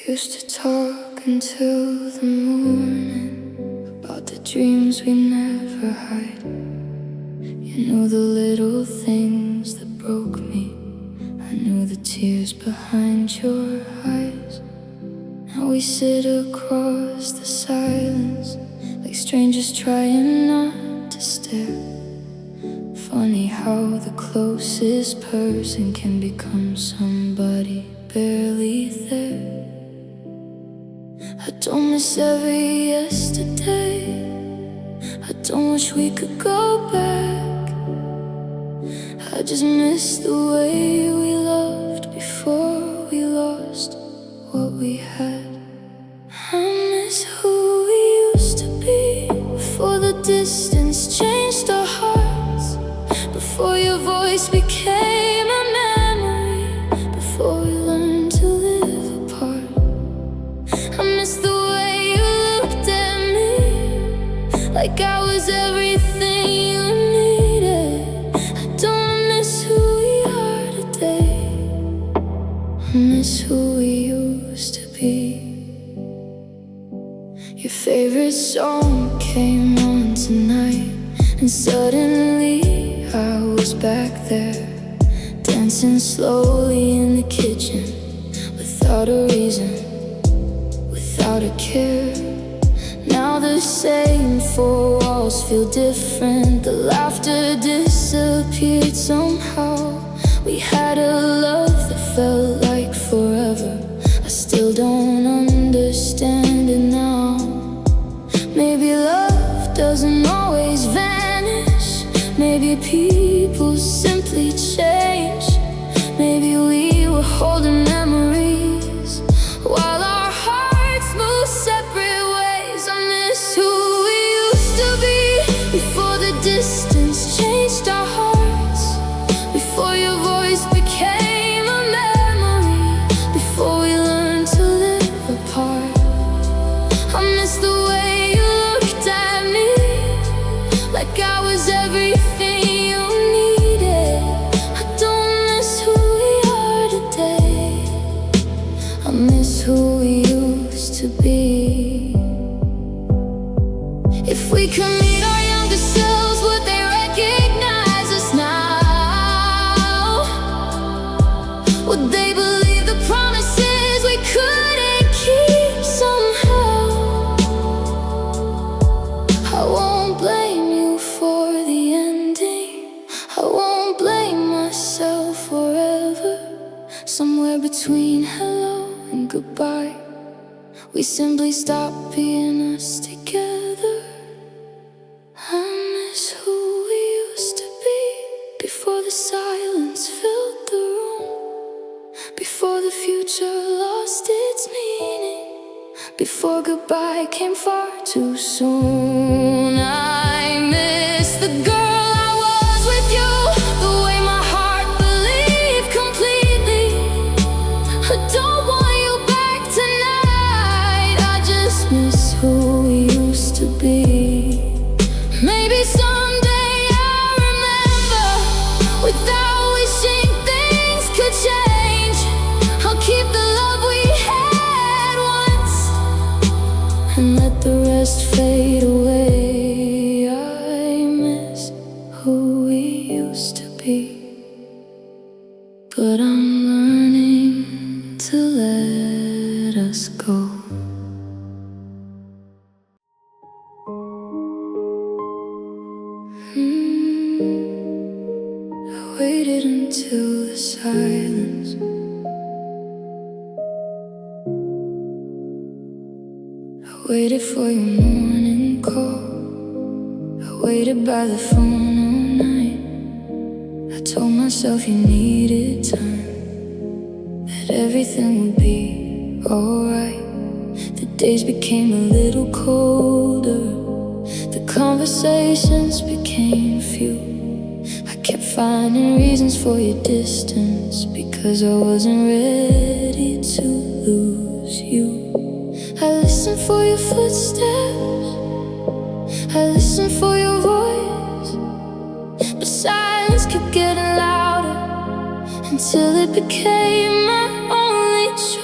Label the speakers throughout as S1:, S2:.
S1: Used to talk until the morning about the dreams we never hide. You knew the little things that broke me. I knew the tears behind your eyes. Now we sit across the silence like strangers trying not to stare. Funny how the closest person can become somebody barely there. I don't miss every yesterday. I don't wish we could go back. I just miss the way we loved before we lost what we had. I miss who we used to be before the distance changed our hearts, before your voice became a memory, before we learned to live apart. I miss the way you looked at me, like I was everything you needed. I don't miss who we are today. I miss who we used to be. Your favorite song came on tonight, and suddenly I was back there, dancing slowly in the kitchen, without a reason, without a care. Now the same four walls feel different. The laughter disappeared somehow. We had a love that felt like forever. I still don't understand it now. Maybe love doesn't always vanish. Maybe people simply change. Maybe we were holding memories while our hearts move separate ways. I miss who we used to be before the distance changed our hearts, before your voice became a memory, before we learned to live apart. I miss the way you looked at me, like I was everything you needed. I don't miss who we are today. I miss who we used to be. If we could meet our younger selves, would they recognize us now? Would they believe the promises we couldn't keep somehow? I won't blame you for the ending. I won't blame myself forever. Somewhere between hello and goodbye, we simply stopped being us together. I miss who we used to be before the silence filled the room, before the future lost its meaning, before goodbye came far too soon. I miss the girl I was with you, the way my heart believed completely. I don't want you back tonight. I just miss who we used to be. Maybe someday I'll remember without wishing things could change. I'll keep the love we had once and let the rest fade away. I miss who we used to be, but I'm learning to let us go. I waited until the silence. I waited for your morning call. I waited by the phone all night. I told myself you needed time, that everything would be alright. The days became a little colder, the conversations became few. I kept finding reasons for your distance, because I wasn't ready to lose you. I listened for your footsteps, I listened for your voice, but silence kept getting louder until it became my only choice.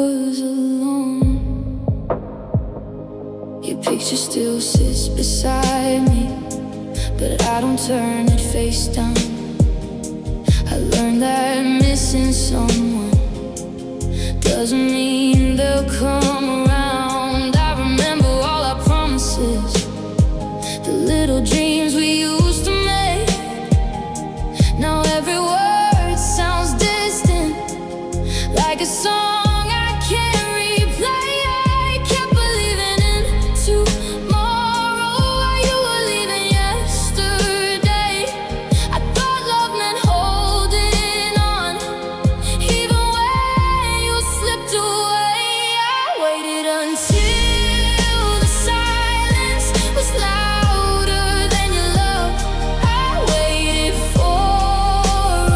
S1: was alone. Your picture still sits beside me, but I don't turn it face down. I learned that missing someone doesn't mean they'll come around. I remember all our promises, the little dreams we used to make. Now every word sounds distant, like a song I can't replay. I kept believing in tomorrow while you were leaving yesterday. I thought love meant holding on, even when you slipped away. I waited until the silence was louder than your love. I waited for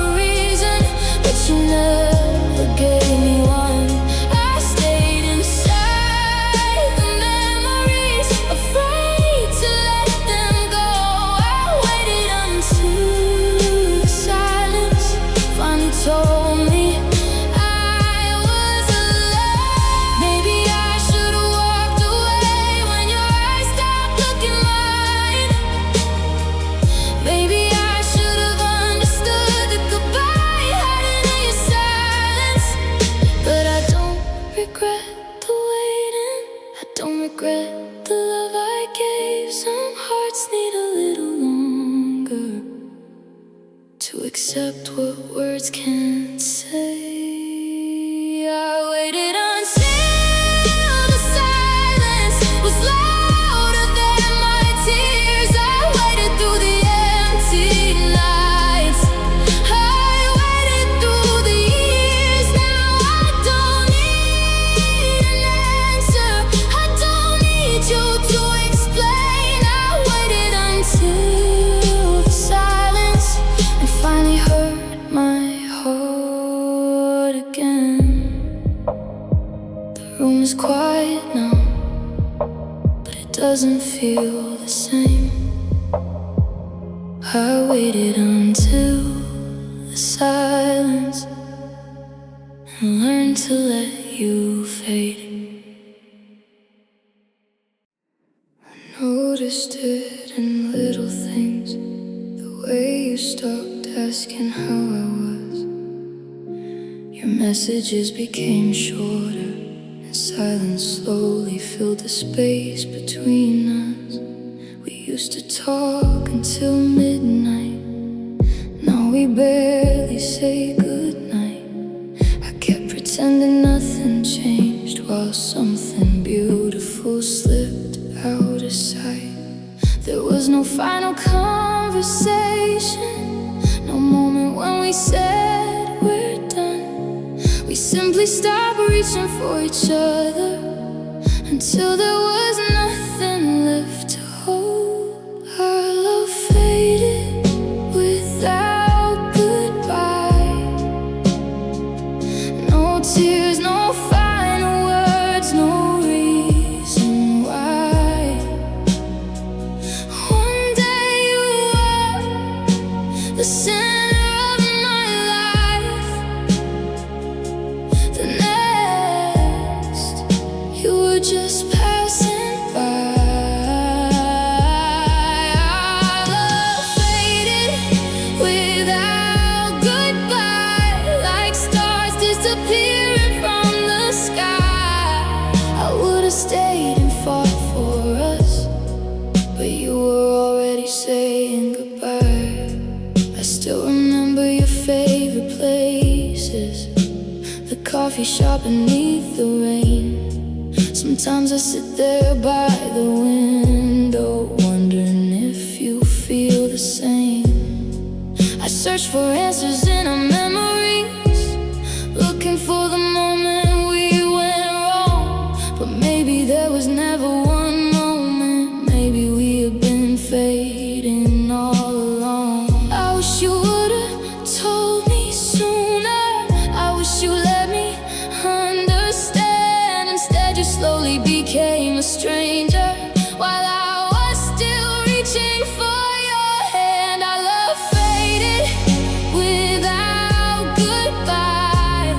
S1: a reason, but you never gave me one. I stayed inside the memories, afraid to let them go. I waited until the silence finally told me I was alone. Maybe I should have walked away when your eyes stopped looking mine. Maybe I should have understood the goodbye hiding in your silence. But I don't regret the waiting, I don't regret the love I gave. Some hearts need a little longer to accept what words can't say. I waited until the silence was louder than my tears. I waited through the empty nights, I waited through the years. Now I don't need an answer, I don't need you to explain. I waited until the silence and finally heard my heart again. The room is quiet now, but it doesn't feel the same. I waited until the silence and learned to let you fade. I noticed it in little things, the way you stopped asking how I was. Your messages became shorter, and silence slowly filled the space between us. We used to talk until midnight, now we barely say goodnight. I kept pretending nothing changed while something beautiful slipped out of sight. There was no final conversation, no moment when we said we're done. We simply stopped reaching for each other until there was nothing left to hold. Our love faded without goodbye. No tears, no final words, no reason why. One day you were the center of my life, the next you were just passing by. Our love faded without goodbye, like stars disappearing from the sky. I would've stayed and fought for us, but you were already saying goodbye. I still remember your favorite places, the coffee shop beneath the rain. Sometimes I sit there by the window, wondering if you feel the same. I search for answers in our memories, looking for the moment we went wrong. But maybe there was never one moment, maybe we have been fading all along. I wish you would've told me sooner, I wish you let me understand. Instead you slowly became a stranger while I was still reaching for your hand. Our love faded without goodbye.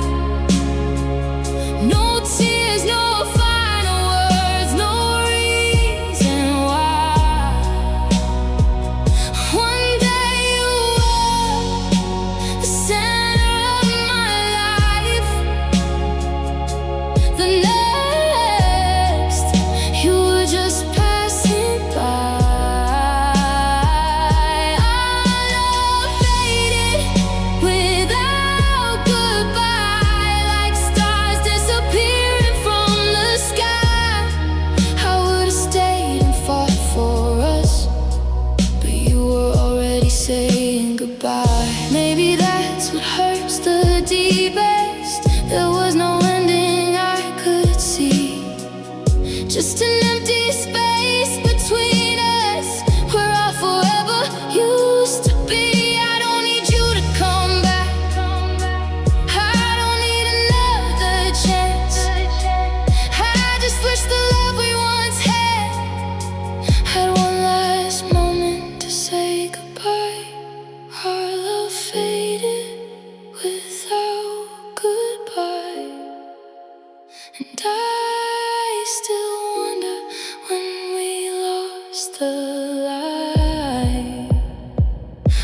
S1: just an empty space between us, where our forever used to be. I don't need you to come back, I don't need another chance. I just wish the love we once had one last moment to say goodbye. Our love faded without goodbye, and I still wonder when we lost the light.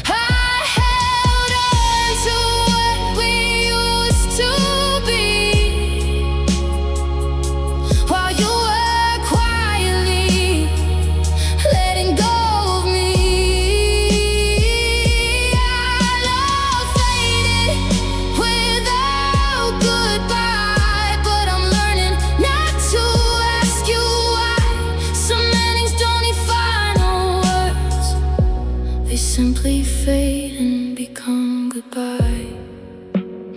S1: I held on to what we used to be, while you were quietly letting go of me. Our love faded without goodbye, but I'm learning not to ask you why. Some endings don't need final words, they simply fade and become goodbye.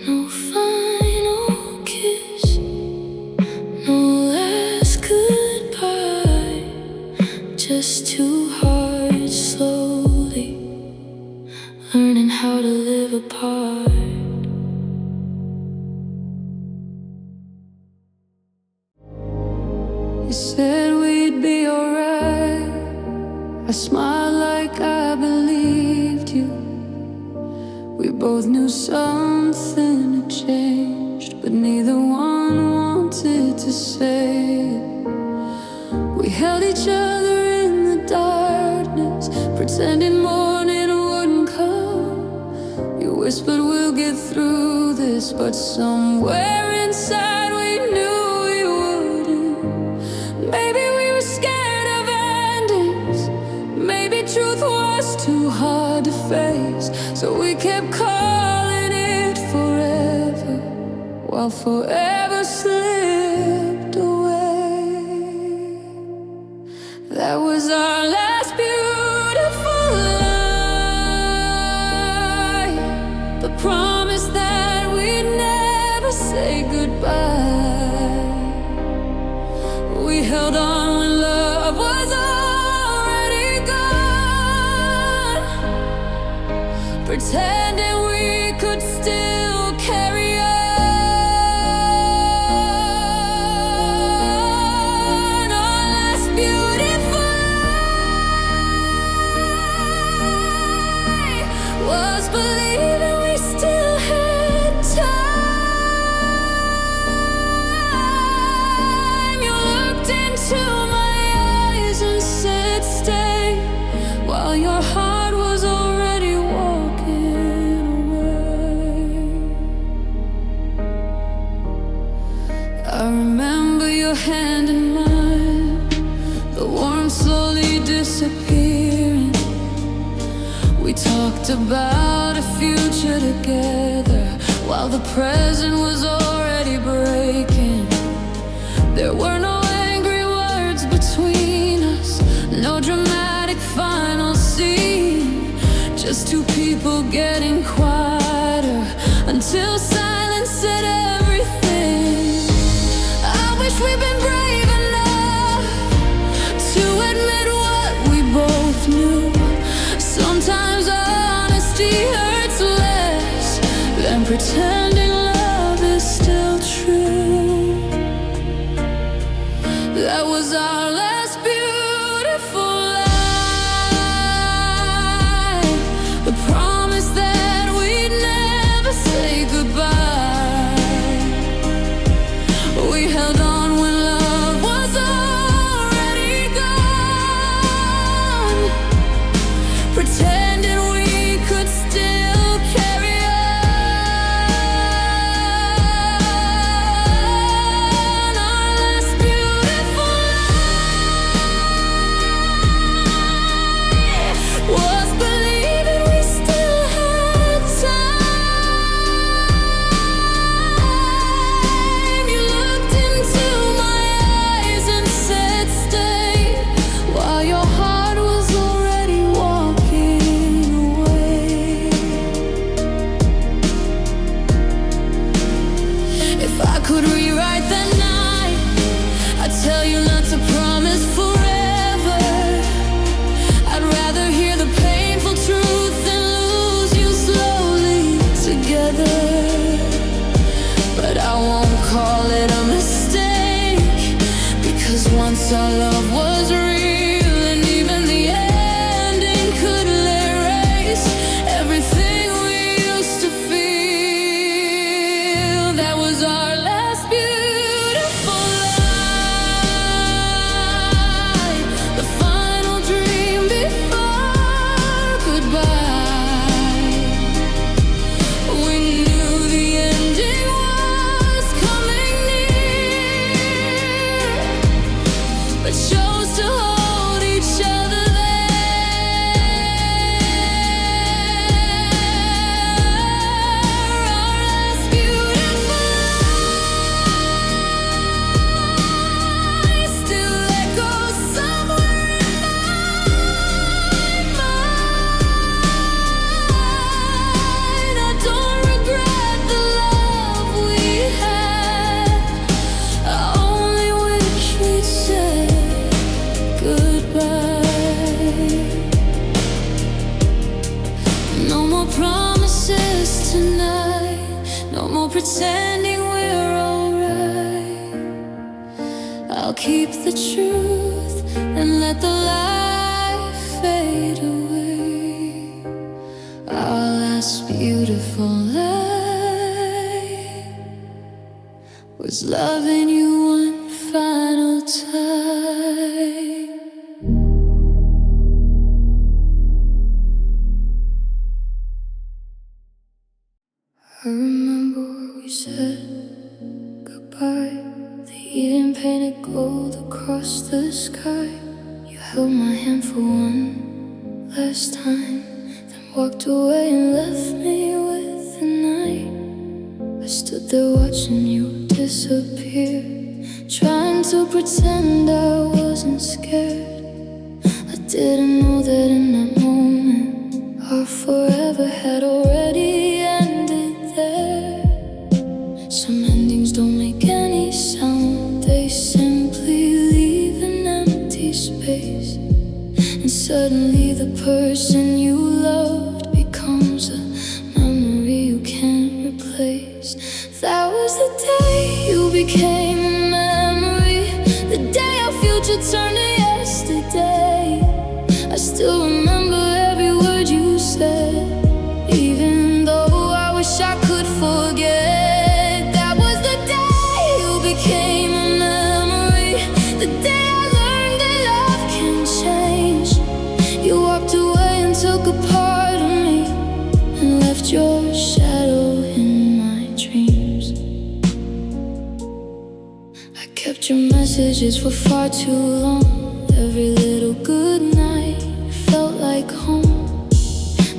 S1: No final kiss, no last goodbye, just two hearts slowly learning how to live apart. You said we'd be alright. I smiled like I believed you. We both knew something had changed, but neither one wanted to say it. We held each other in the darkness, pretending morning wouldn't come. You whispered we'll get through this, but somewhere inside we knew we wouldn't. Maybe we were scared of endings, maybe truth was too hard to face, so we kept calling it forever, while forever slipped away. That was our last beautiful lie, the promise that we'd never say goodbye. We held on when love was already gone, pretending we could still carry on. Our last beautiful lie was believing we still had time. You looked into my eyes and said stay, while your heart was already walking away. I remember your hand in mine, the warmth slowly disappearing. We talked about a future together, while the present was already breaking. There were no angry words between us, no dramatic final scene, just two people getting quieter until silence said everything. I wish we'd been brave enough to admit what we both knew. Sometimes honesty hurts less than pretending love is still true. That was our last beautiful lie, the promise that we'd never say goodbye. We held on when love was already gone, pretending we could still carry on. Our last beautiful lie once our love was real, and even the ending couldn't erase everything we used to feel. That was our last beautiful lie, the final dream before goodbye. We knew the ending was coming near, but chose to hold each other there. Our last beautiful lie still echoes somewhere in my mind. I don't regret the love we had, I only wish we'd said goodbye. No more promises tonight, no more pretending we're alright. I'll keep the truth and let the lie fade away. Our last beautiful lie was loving you one final time. I remember what we said goodbye. The evening painted gold across the sky. You held my hand for one last time, then walked away and left me with the night. I stood there watching you disappear, trying to pretend I wasn't scared. I didn't know that in that moment our forever had already ended there. Some endings don't make any sound, they simply leave an empty space. And suddenly the person you loved becomes a memory you can't replace. That was the day you became a memory, the day our future turned to yesterday. I still remember every word you said, even though I wish I could forget. That was the day you became a memory, the day I learned that love can change. You walked away and took a part of me, and left your shadow in my dreams. I kept your messages for far too long. Every little good night felt like home.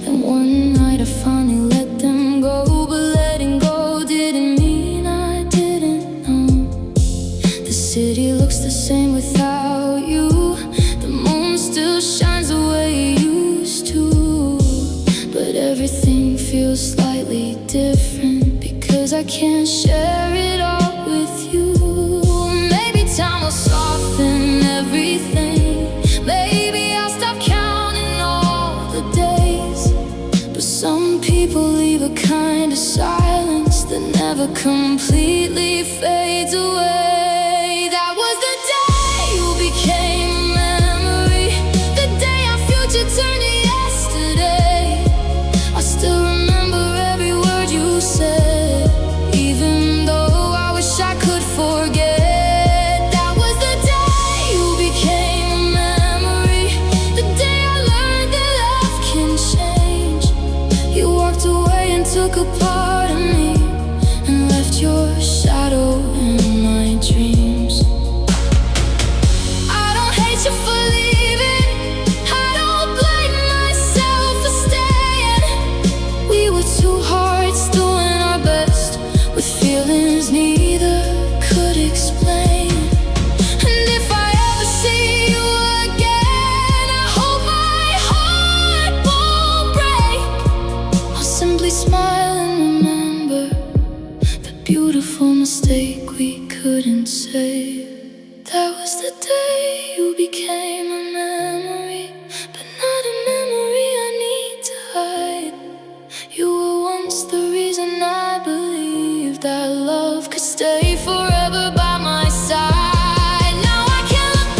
S1: Then one night I finally let them go, but letting go didn't mean I didn't know. The city looks the same without you, the moon still shines the way it used to, but everything feels slightly different because I can't share it all with you. Maybe time will soften everything, maybe I'll stop counting all the days. But some people leave a kind of silence that never completely fades away. That was the day you became a memory, the day our future turned to yesterday. I still remember every word you said, even though I wish I could forget. That was the day you became a memory, the day I learned that love can change. You walked away and took a part of me, and left your shadow in my dreams. I don't hate you for leaving, I don't blame myself for staying. We were two hearts doing our best, with feelings neither could explain. And if I ever see you again, I hope my heart won't break. I'll simply smile and remember the beautiful mistake we couldn't save. That was the day you became a memory, but not a memory I need to hide. You were once the reason I believed that love could stay forever by my side. Now I can't look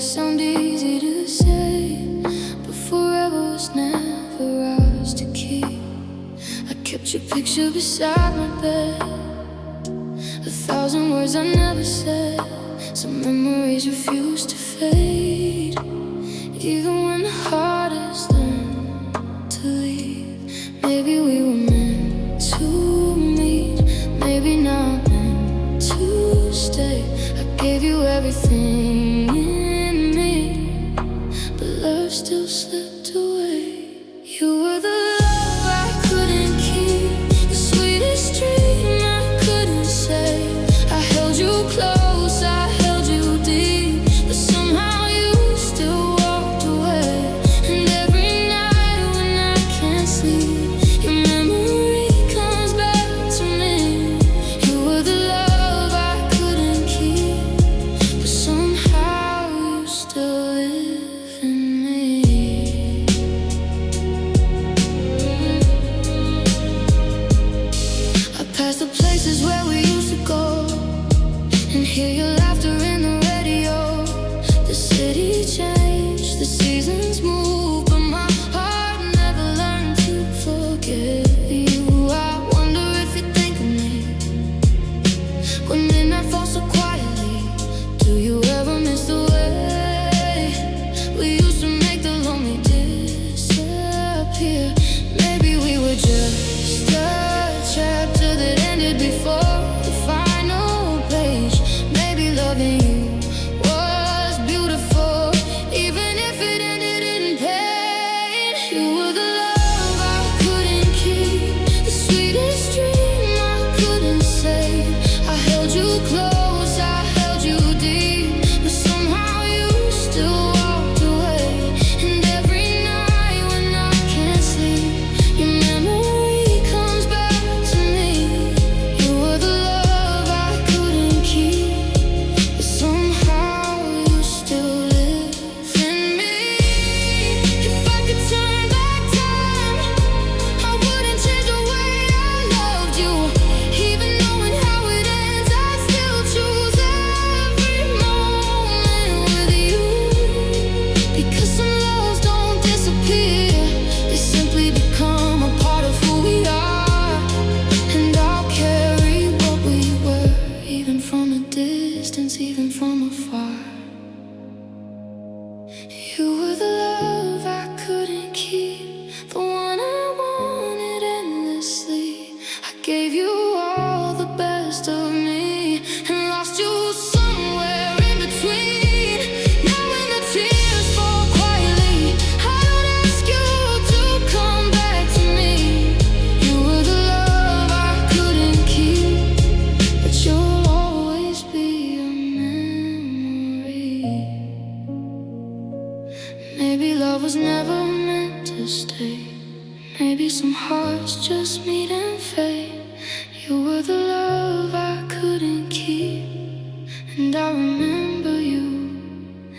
S1: sound easy to say, but forever was never ours to keep. I kept your picture beside my bed, 1,000 words I never said. Some memories refuse to fade, even when the hardest learned to leave. Maybe we were meant to meet, maybe not meant to stay. I gave you everything in me, but love still slipped away. You were the love I couldn't keep, the sweetest dream I couldn't say. I held you close, I held you deep, but somehow you still walked away. And every night when I can't sleep, your memory comes back to me. You were the love I couldn't keep, but somehow you still live in me. I passed the places where we used to go and hear your laughter in the radio. The city changed, the seasons moved, but my heart never learned to forget you. I wonder if you think of me when midnight falls so quietly. Do you ever miss the way we used to make the lonely disappear? Maybe we were just a chapter that ended before the final page. Maybe loving you was beautiful, even if it ended in pain. You were the love I couldn't keep, the sweetest dream I couldn't say. I held you close, I held you deep, but somehow you still walked away. And every night when I can't sleep, your memory comes back to me. You were the love I couldn't keep, but somehow you still live in me. If I could turn back time, I wouldn't change the way I loved you. Even knowing how it ends, I'd still choose every moment with you. Because some loves don't disappear, they simply become a part of who we are. And I'll carry what we were, even from a distance, even from afar. You were the love I couldn't keep, the one I wanted endlessly. I gave you all the best of me and lost you somewhere in between. Now when the tears fall quietly, I don't ask you to come back to me. You were the love I couldn't keep, but you'll always be a memory. Maybe love was never meant to stay. Maybe some hearts just meet and fade. You were the love I couldn't keep, and I remember you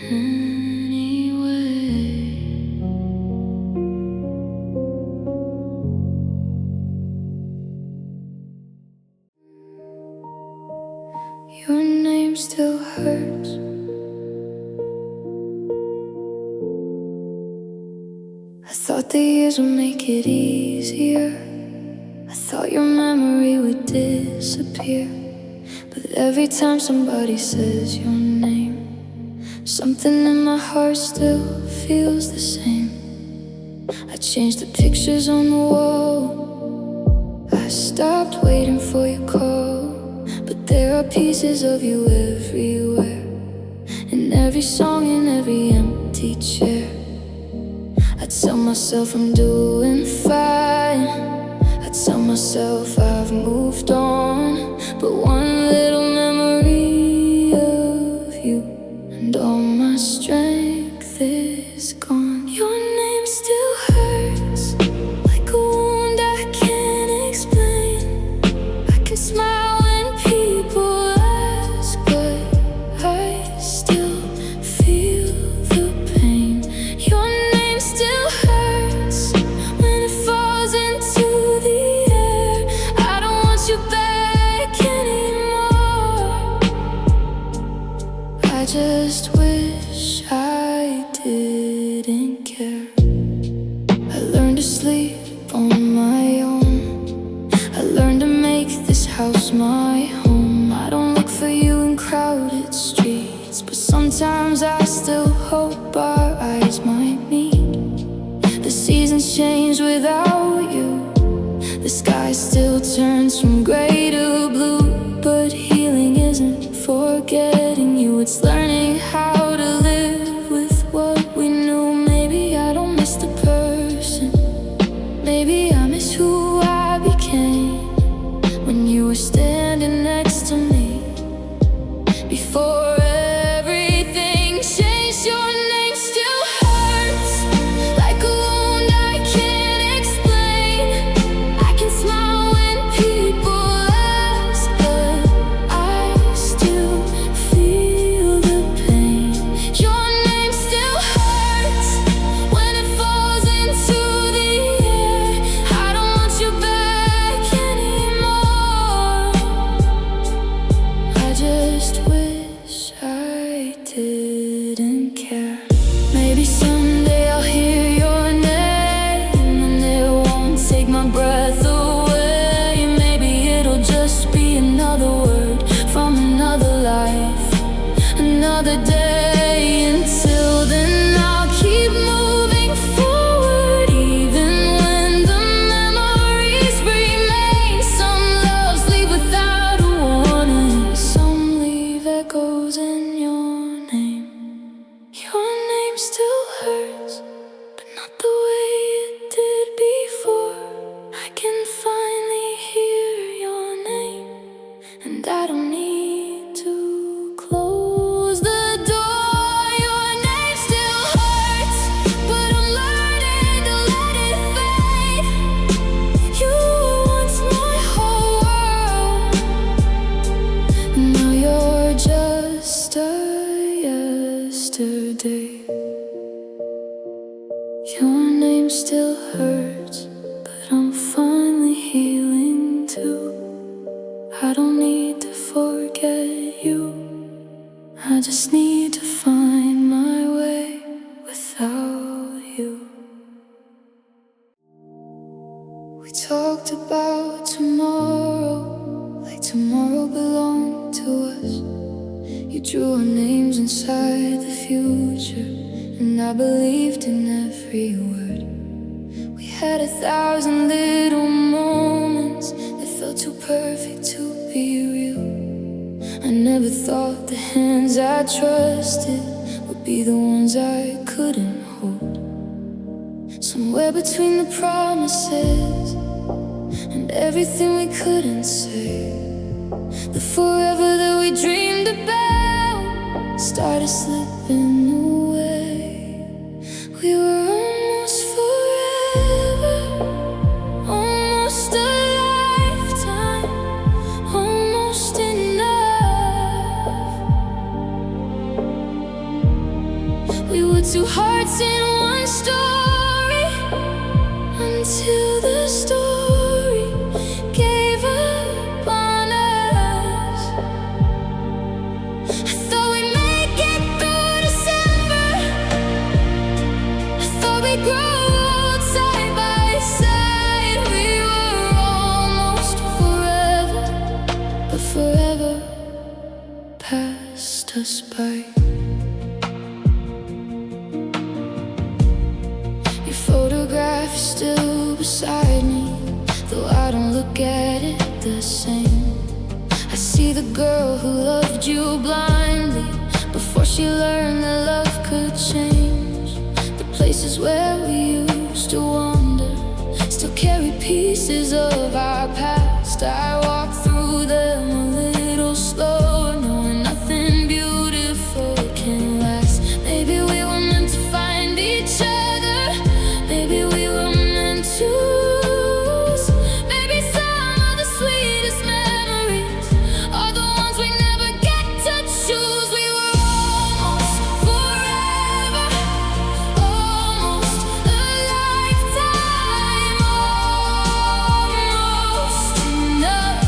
S1: anyway. Your name still hurts. I thought the years would make it easier. I thought your memory would disappear. But every time somebody says your name, something in my heart still feels the same. I changed the pictures on the wall, I stopped waiting for your call. But there are pieces of you everywhere, in every song, in every empty chair. I tell myself I'm doing fine, I tell myself I've moved on, but one little memory of you and all my strength is gone. Your name still hurts, like a wound I can't explain. I can smile when people ask, but I still feel the pain. Your name still hurts when it falls into the air. I don't want you back anymore. Sometimes I still hope our eyes might meet. The seasons change without you. The sky still turns from gray to blue. But healing isn't forgetting you, it's learning how to live with what we knew. Maybe I don't miss the person, maybe I miss who I became when you were standing next to me. Before everything changed, your name still hurts like a wound I can't explain. I can smile when people ask, but I still feel the pain. Your name still hurts when it falls into the air. I don't want you back anymore. I just wish I didn't care. Maybe someday I'll hear your name and it won't take my breath away. Maybe it'll just be another word from another life, another day. Until then I'll keep moving forward, even when the memories remain. Some loves leave without a warning, some leave echoes in your name. Your name still hurts, but not the way it did before. I can finally hear your name, and I don't need to close the door. Your name still hurts, but I'm learning to let it fade. You were once my whole world, now you're just a yesterday. Your name still hurts, but I'm finally healing too. I don't need to forget you, I just need to find my way without you. We talked about tomorrow, like tomorrow belonged to us. You drew our names inside the future, and I believed in every word. We had 1,000 little moments that felt too perfect to be real. I never thought the hands I trusted would be the ones I couldn't hold. Somewhere between the promises and everything we couldn't say, the forever that we dreamed about started slipping away. We were almost forever, almost a lifetime, almost enough. We were two hearts in one story, until the story gave up on us. I thought we'd make it through December, I thought we'd grow old side by side. We were almost forever, but forever passed us by. Your photograph is still beside me, though I don't look at it the same. I see the girl who loved you blindly before she learned that love could change. The places where we used to wander still carry pieces of our past. I walk through them a little slower, knowing nothing beautiful can last. Maybe we were meant to find each other, maybe we were meant to lose. Maybe some of the sweetest memories are the ones we never get to choose. We were almost forever, almost a lifetime, almost enough.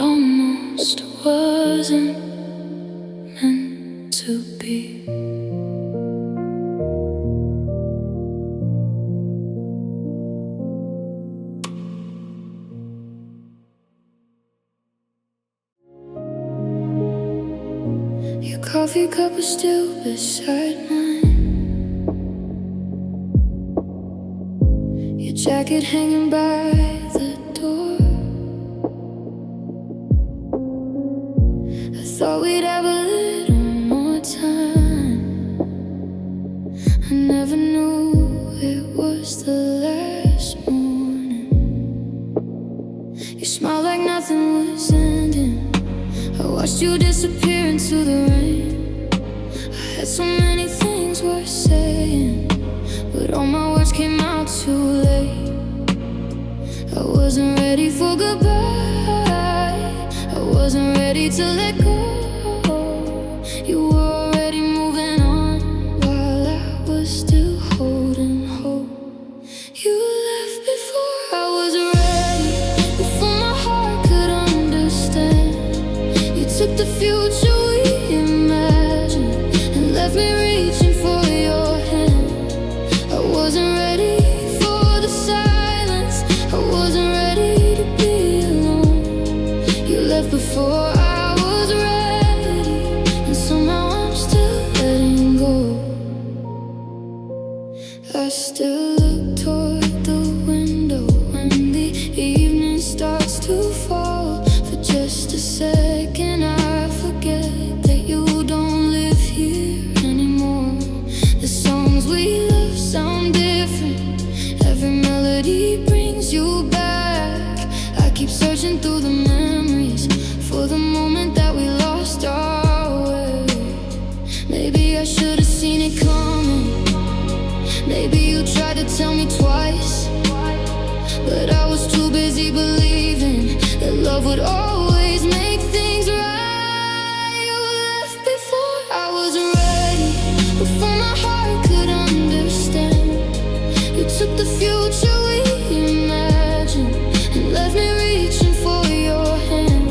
S1: almost wasn't meant to be. Your coffee cup is still beside mine, your jacket hanging by the door. I thought we'd have a little more time. I never knew it was the last morning. You smiled like nothing was ending. I watched you disappear into the rain. I had so many things worth saying, but all my words came out too late. I wasn't ready for goodbye, I wasn't ready to let go. You were already moving on while I was still holding hope. You left before I was ready, before my heart could understand. You took the future we imagined and left me reaching for your hand. I wasn't ready for the silence, I wasn't ready to be alone. You left before I was ready, and somehow I'm still letting go. I still look toward the window when the evening starts to fall. For just a second I forget that you don't live here anymore. The songs we love sound different, every melody brings you back. I keep searching through the memories for the moment that we lost our way. Maybe I should have seen it coming, maybe you tried to tell me twice, but I was too busy believing that love would always make things right. You left before I was ready, before my heart could understand. You took the future we imagined and left me reaching for your hand.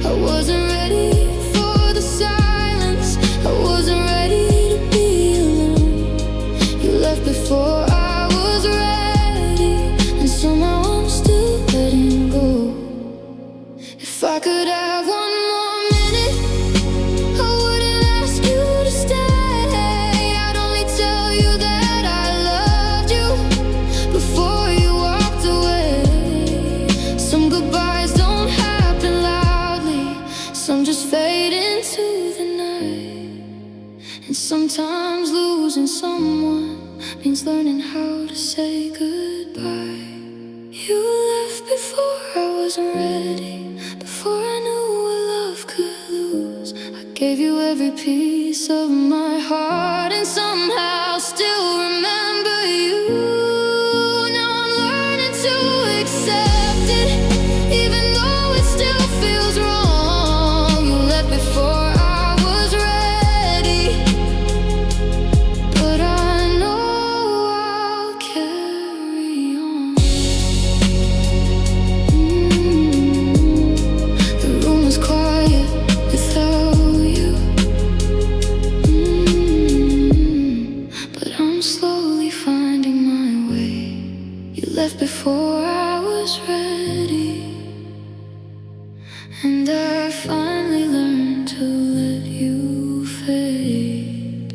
S1: I wasn't ready for the silence, I wasn't ready to be alone. You left before I was ready, and somehow I'm still letting go. If I could have one more minute, I wouldn't ask you to stay. I'd only tell you that I loved you before you walked away. Some goodbyes don't happen loudly, some just fade into the night. And sometimes losing someone means learning how to say goodbye. You left before I wasn't ready, before I knew what love could lose. I gave you every piece of my heart and somehow still remember you. Now I'm learning to accept it, even though it still feels wrong. You left before I was ready, but I know I'll carry on. The room was quiet without you, but I'm slowly finding my way. You left before I was ready, and I finally learned to let you fade.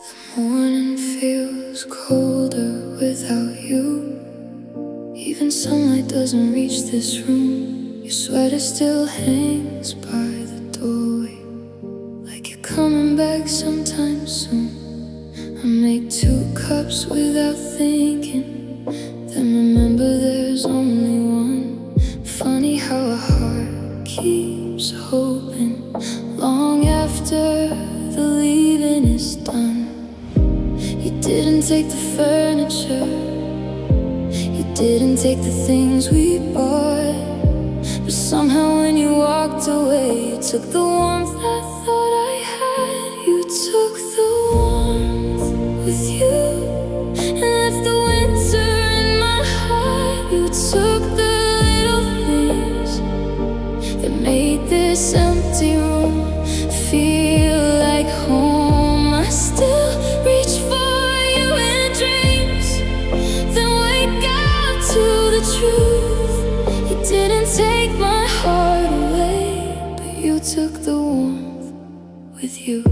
S1: The morning feels colder without you. Even sunlight doesn't reach this room. Your sweater still hangs by the doorway, like you're coming back sometime soon. I make 2 cups without thinking, then remember there's only one. Funny how a heart keeps hoping long after the leaving is done. You didn't take the furniture, you didn't take the things we bought, but somehow when you walked away, you took the warmth I thought I had. You took the warmth with you and left the winter in my heart. took the little things that made this empty room feel like home. I still reach for you in dreams, then wake up to the truth. You didn't take my heart away, but you took the warmth with you.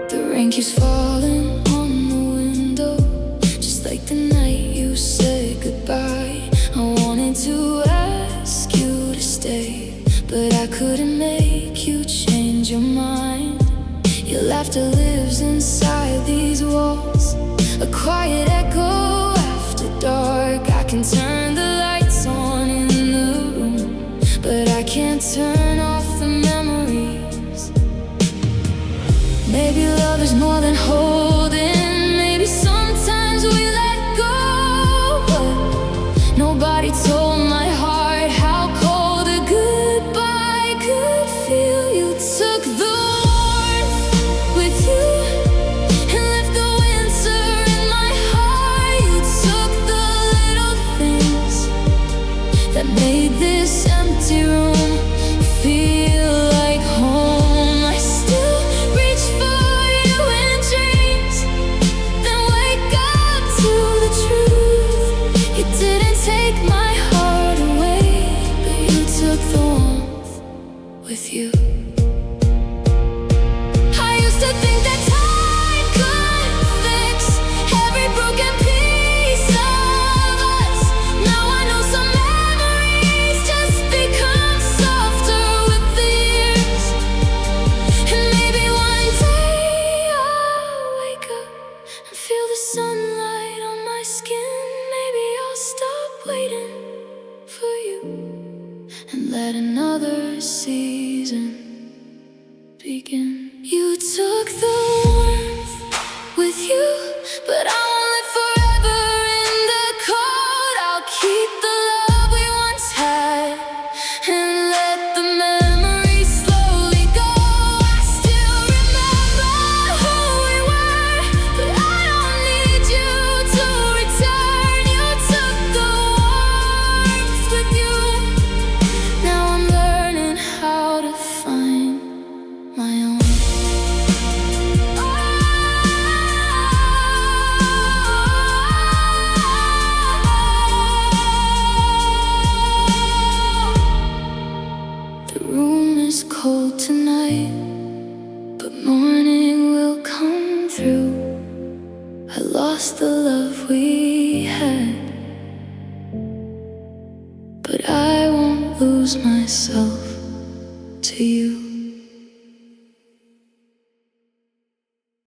S1: The rain keeps falling on the window, just like the night you said goodbye. I wanted to ask you to stay, but I couldn't make you change your mind. Your laughter lives inside these walls, a quiet echo after dark. I can turn the lights on in the room, but I can't turn off the memories. Maybe love is more than holding, maybe sometimes we let go, but nobody told my heart how cold a goodbye could feel. You took the warmth with you and left the winter in my heart. You took the little things that made this empty room feel like home. I still reach for you in dreams, then wake up to the truth. You didn't take my heart away, but you took the warmth with you. I used to think that time could fix every broken piece of us. Now I know some memories just become softer with the years. And maybe one day I'll wake up and feel the sunlight on my skin. Maybe I'll stop waiting for you and let another season begin. You took the warmth with you, but I won't live forever in the cold. I'll keep the love we once had and let the memories slowly go. I still remember who we were, but I don't need you to return. You took the warmth with you. Now I'm learning how to find my own. The room is cold tonight, but morning will come through. I lost the love we had, but I won't lose myself to you.